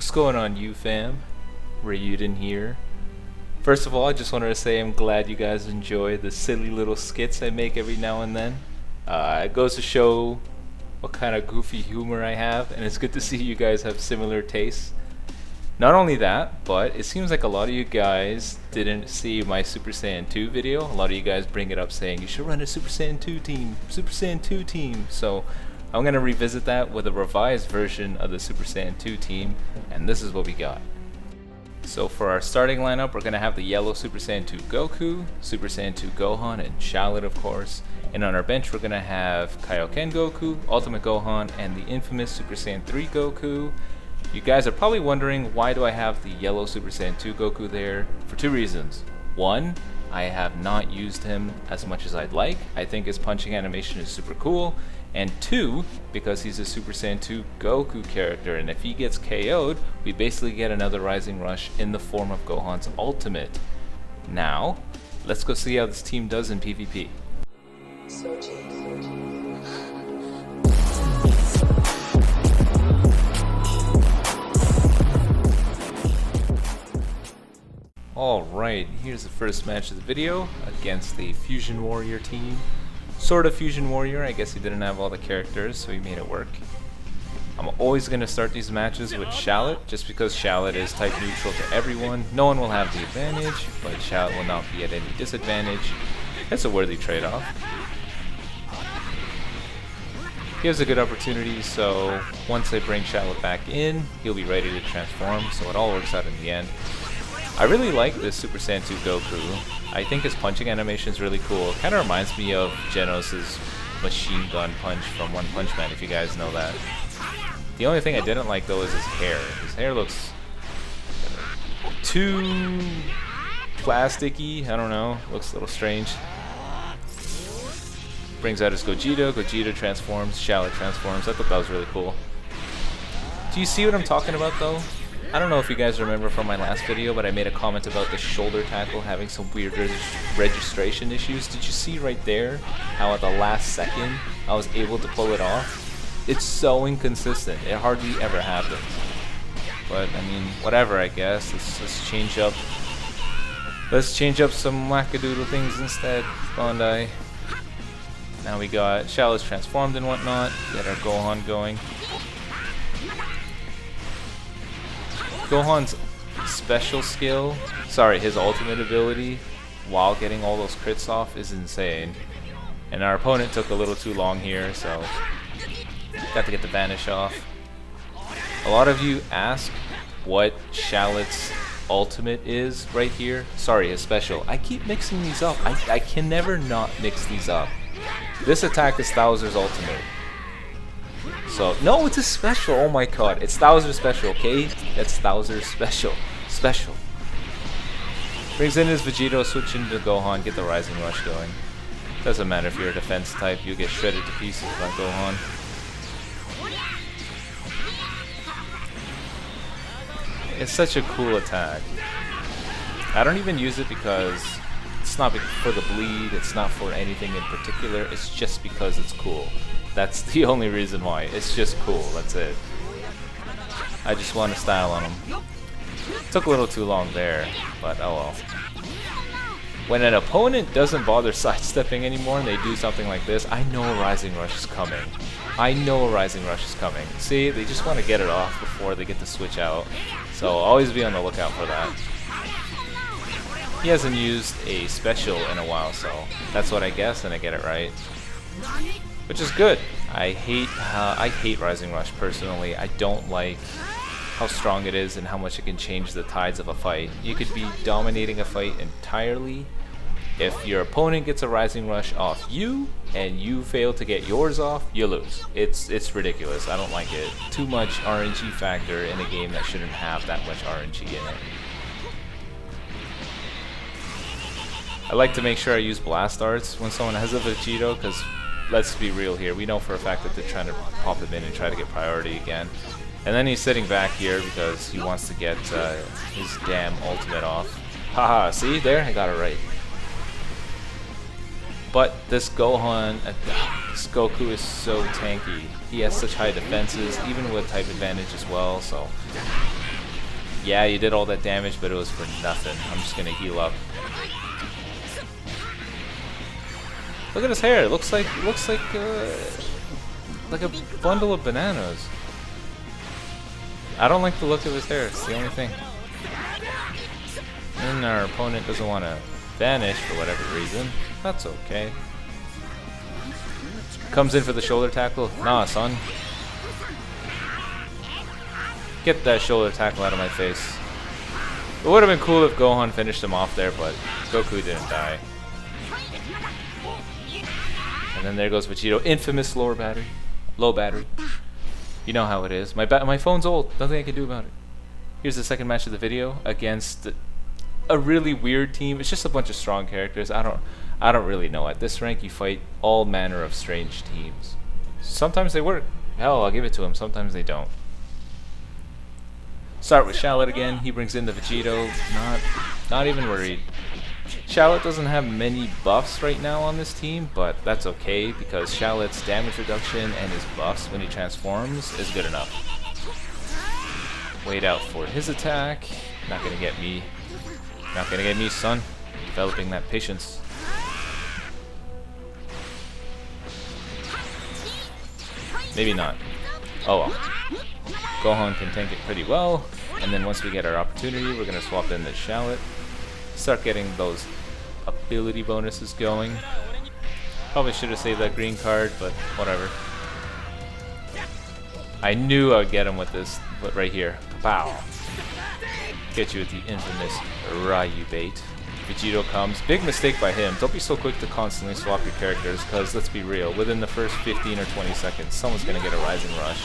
What's going on, you fam? Raiyuden here. First of all, I just wanted to say I'm glad you guys enjoy the silly little skits I make every now and then. It goes to show what kind of goofy humor I have, and it's good to see you guys have similar tastes. Not only that, but it seems like a lot of you guys didn't see my Super Saiyan 2 video. A lot of you guys bring it up saying you should run a Super Saiyan 2 team, Super Saiyan 2 team. So I'm going to revisit that with a revised version of the Super Saiyan 2 team, and this is what we got. So for our starting lineup, we're going to have the yellow Super Saiyan 2 Goku, Super Saiyan 2 Gohan, and Charlotte, of course. And on our bench, we're going to have Kaioken Goku, Ultimate Gohan, and the infamous Super Saiyan 3 Goku. You guys are probably wondering, why do I have the yellow Super Saiyan 2 Goku there? For two reasons. One, I have not used him as much as I'd like. I think his punching animation is super cool. And two, because he's a Super Saiyan 2 Goku character, and if he gets KO'd, we basically get another Rising Rush in the form of Gohan's ultimate. Now, let's go see how this team does in PvP. Alright, here's the first match of the video against the Fusion Warrior team. Sort of Fusion Warrior, I guess he didn't have all the characters, so he made it work. I'm always going to start these matches with Charlotte, just because Charlotte is type neutral to everyone. No one will have the advantage, but Charlotte will not be at any disadvantage. It's a worthy trade-off. He has a good opportunity, so once I bring Charlotte back in, he'll be ready to transform, so it all works out in the end. I really like this Super Saiyan 2 Goku. I think his punching animation is really cool. It kind of reminds me of Genos' machine gun punch from One Punch Man, if you guys know that. The only thing I didn't like though is his hair. His hair looks too plasticky, I don't know, looks a little strange. Brings out his Gogeta, Gogeta transforms, Charlotte transforms. I thought that was really cool. Do you see what I'm talking about though? I don't know if you guys remember from my last video, but I made a comment about the shoulder tackle having some weird registration issues. Did you see right there how at the last second I was able to pull it off? It's so inconsistent. It hardly ever happens. But I mean, whatever, I guess. Let's change up. Let's change up some wackadoodle things instead, Bandai. Now we got Charlotte's transformed and whatnot. Get our Gohan going. Gohan's special skill, his ultimate ability, while getting all those crits off is insane. And our opponent took a little too long here, so got to get the vanish off. A lot of you ask what Charlotte's ultimate is right here. Sorry, his special. I keep mixing these up. I can never not mix these up. This attack is Thouser's ultimate. So, no, it's a special. Oh my god, it's Thouser's special, okay? That's Thouser's special. Special. Brings in his Vegito, switch into Gohan, get the Rising Rush going. Doesn't matter if you're a defense type, you get shredded to pieces by Gohan. It's such a cool attack. I don't even use it because it's not for the bleed, it's not for anything in particular, it's just because it's cool. That's the only reason why. It's just cool, that's it. I just want to style on him. Took a little too long there, but oh well. When an opponent doesn't bother sidestepping anymore and they do something like this, I know a Rising Rush is coming. I know a Rising Rush is coming. See, they just want to get it off before they get to switch out. So always be on the lookout for that. He hasn't used a special in a while, so that's what I guess, and I get it right. Which is good. I hate Rising Rush personally. I don't like how strong it is and how much it can change the tides of a fight. You could be dominating a fight entirely. If your opponent gets a Rising Rush off you and you fail to get yours off, you lose. It's ridiculous. I don't like it. Too much RNG factor in a game that shouldn't have that much RNG in it. I like to make sure I use blast arts when someone has a Vegito, because let's be real here, we know for a fact that they're trying to pop him in and try to get priority again. And then he's sitting back here because he wants to get his damn ultimate off. Haha, see there? I got it right. But this Gohan, this Goku is so tanky. He has such high defenses, even with type advantage as well, so Yeah, you did all that damage, but it was for nothing. I'm just gonna heal up. Look at his hair. It looks like a bundle of bananas. I don't like the look of his hair. It's the only thing. And our opponent doesn't want to vanish for whatever reason. That's okay. Comes in for the shoulder tackle. Nah, son. Get that shoulder tackle out of my face. It would have been cool if Gohan finished him off there, but Goku didn't die. And then there goes Vegito. Infamous low battery. You know how it is. My phone's old. Nothing I can do about it. Here's the second match of the video against a really weird team. It's just a bunch of strong characters. I don't really know. At this rank, you fight all manner of strange teams. Sometimes they work. Hell, I'll give it to them. Sometimes they don't. Start with Shallot again. He brings in the Vegito. Not even worried. Shallot doesn't have many buffs right now on this team, but that's okay because Shallot's damage reduction and his buffs when he transforms is good enough. Wait out for his attack. Not gonna get me. Not gonna get me, son. Developing that patience. Maybe not. Oh well. Gohan can tank it pretty well, and then once we get our opportunity, we're gonna swap in the Shallot. Start getting those ability bonuses going. Probably should have saved that green card, but whatever. I knew I would get him with this, but right here. Pow! Get you with the infamous Raiyuden. Vegito comes. Big mistake by him. Don't be so quick to constantly swap your characters, because let's be real, within the first 15 or 20 seconds, someone's going to get a Rising Rush.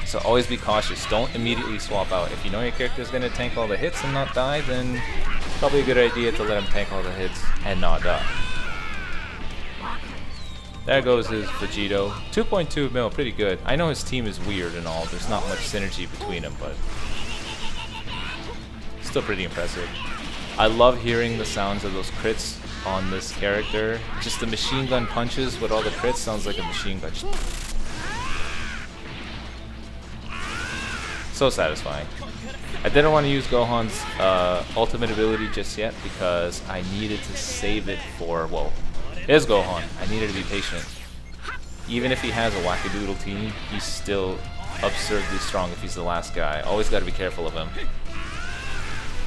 So always be cautious. Don't immediately swap out. If you know your character is going to tank all the hits and not die, then probably a good idea to let him tank all the hits and not die. There goes his Vegito. 2.2 mil, pretty good. I know his team is weird and all. There's not much synergy between them, but still pretty impressive. I love hearing the sounds of those crits on this character. Just the machine gun punches with all the crits sounds like a machine gun. So satisfying. I didn't want to use Gohan's ultimate ability just yet because I needed to save it for, well, his Gohan. I needed to be patient. Even if he has a wackadoodle team, he's still absurdly strong if he's the last guy. Always got to be careful of him.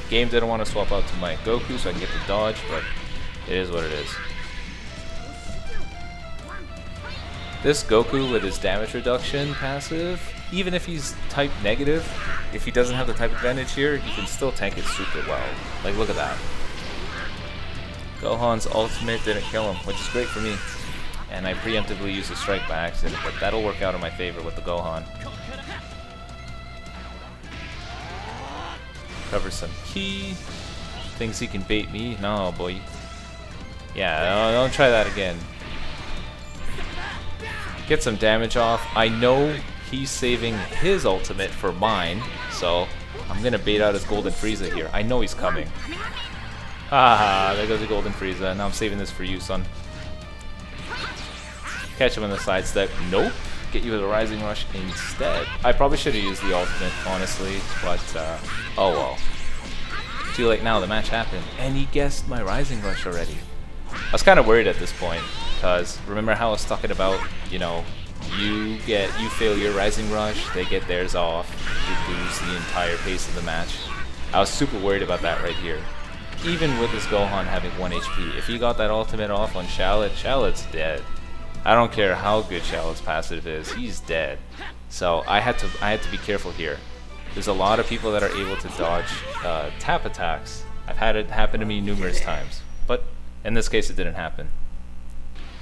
Game didn't want to swap out to my Goku so I can get the dodge, but it is what it is. This Goku with his damage reduction passive, even if he's type negative, if he doesn't have the type advantage here, he can still tank it super well. Like, look at that. Gohan's ultimate didn't kill him, which is great for me. And I preemptively used a strike by accident, but that'll work out in my favor with the Gohan. Cover some ki. Thinks he can bait me. No, boy. Yeah, don't try that again. Get some damage off. I know he's saving his ultimate for mine, so I'm gonna bait out his Golden Frieza here. I know he's coming. Haha, there goes the Golden Frieza. Now I'm saving this for you, son. Catch him on the side step. Nope. Get you with a Rising Rush instead. I probably should have used the ultimate, honestly, but oh well. Too late now, the match happened, and he guessed my Rising Rush already. I was kind of worried at this point, because remember how I was talking about, you know, you fail your Rising Rush, they get theirs off, you lose the entire pace of the match. I was super worried about that right here. Even with this Gohan having 1 HP, if he got that ultimate off on Shallot, Shallot's dead. I don't care how good Shallot's passive is, he's dead. So I had to be careful here. There's a lot of people that are able to dodge tap attacks. I've had it happen to me numerous times, but in this case it didn't happen.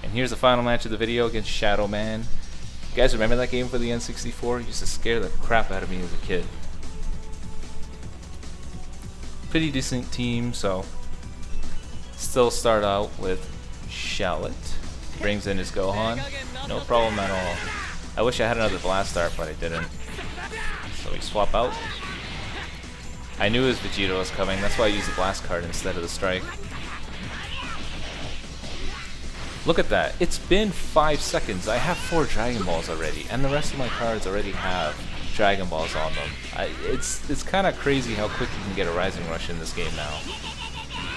And here's the final match of the video against Shadow Man. You guys remember that game for the N64? It used to scare the crap out of me as a kid. Pretty decent team, so still start out with Shallot. Brings in his Gohan. No problem at all. I wish I had another blast art, but I didn't. So we swap out. I knew his Vegito was coming, that's why I used the blast card instead of the strike. Look at that. It's been 5 seconds. I have 4 Dragon Balls already, and the rest of my cards already have Dragon Balls on them. It's kind of crazy how quick you can get a Rising Rush in this game now.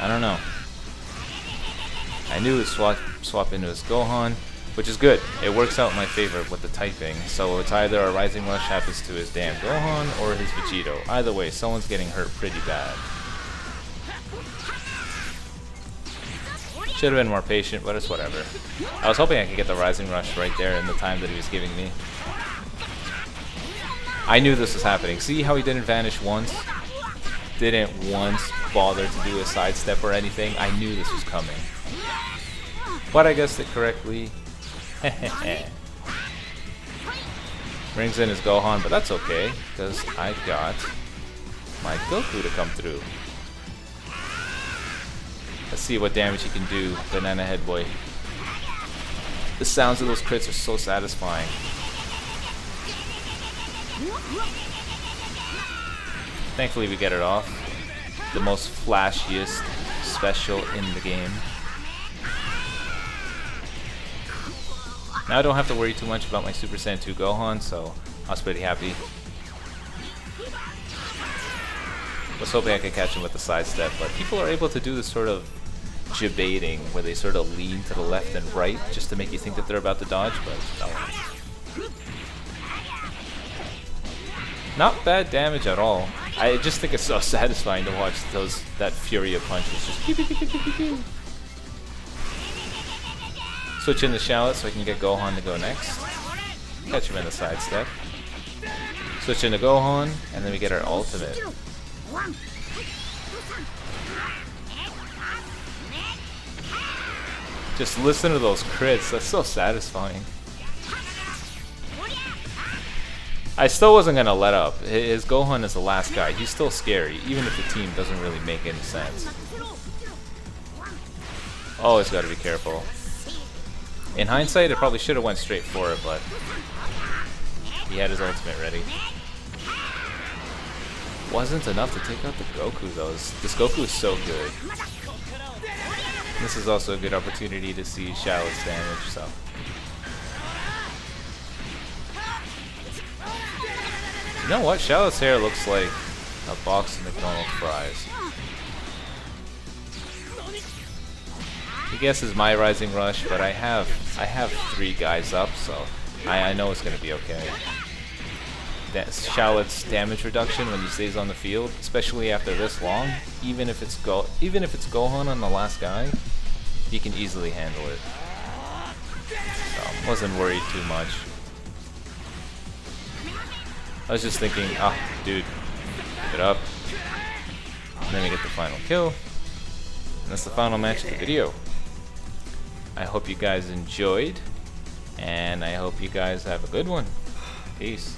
I don't know. I knew it would swap into his Gohan, which is good. It works out in my favor with the typing. So it's either a Rising Rush happens to his damn Gohan or his Vegito. Either way, someone's getting hurt pretty bad. Should have been more patient, but it's whatever. I was hoping I could get the Rising Rush right there in the time that he was giving me. I knew this was happening. See how he didn't vanish once? Didn't once bother to do a sidestep or anything? I knew this was coming. But I guessed it correctly. Brings in his Gohan, but that's okay, because I got my Goku to come through. Let's see what damage he can do, Banana Head Boy. The sounds of those crits are so satisfying. Thankfully we get it off. The most flashiest special in the game. Now I don't have to worry too much about my Super Saiyan 2 Gohan, so I was pretty happy. Was hoping I could catch him with the sidestep, but people are able to do this sort of jibaiting where they sort of lean to the left and right just to make you think that they're about to dodge, but no. Not bad damage at all. I just think it's so satisfying to watch that fury of punches. Just pew, pew, pew, pew, pew, pew. Switch in the Shallot so I can get Gohan to go next. Catch him in the sidestep. Switch into Gohan, and then we get our ultimate. Just listen to those crits, that's so satisfying. I still wasn't gonna let up. His Gohan is the last guy. He's still scary, even if the team doesn't really make any sense. Always gotta be careful. In hindsight, it probably should have went straight for it, but he had his ultimate ready. Wasn't enough to take out the Goku though. This Goku is so good. This is also a good opportunity to see Shallot's damage, so. You know what? Shallot's hair looks like a box of McDonald's fries. He guesses my Rising Rush, but I have 3 guys up, so I know it's gonna be okay. That Shallot's damage reduction when he stays on the field, especially after this long, even if it's Gohan on the last guy, he can easily handle it. So wasn't worried too much. I was just thinking, dude, keep it up. And then we get the final kill. And that's the final match of the video. I hope you guys enjoyed, and I hope you guys have a good one. Peace.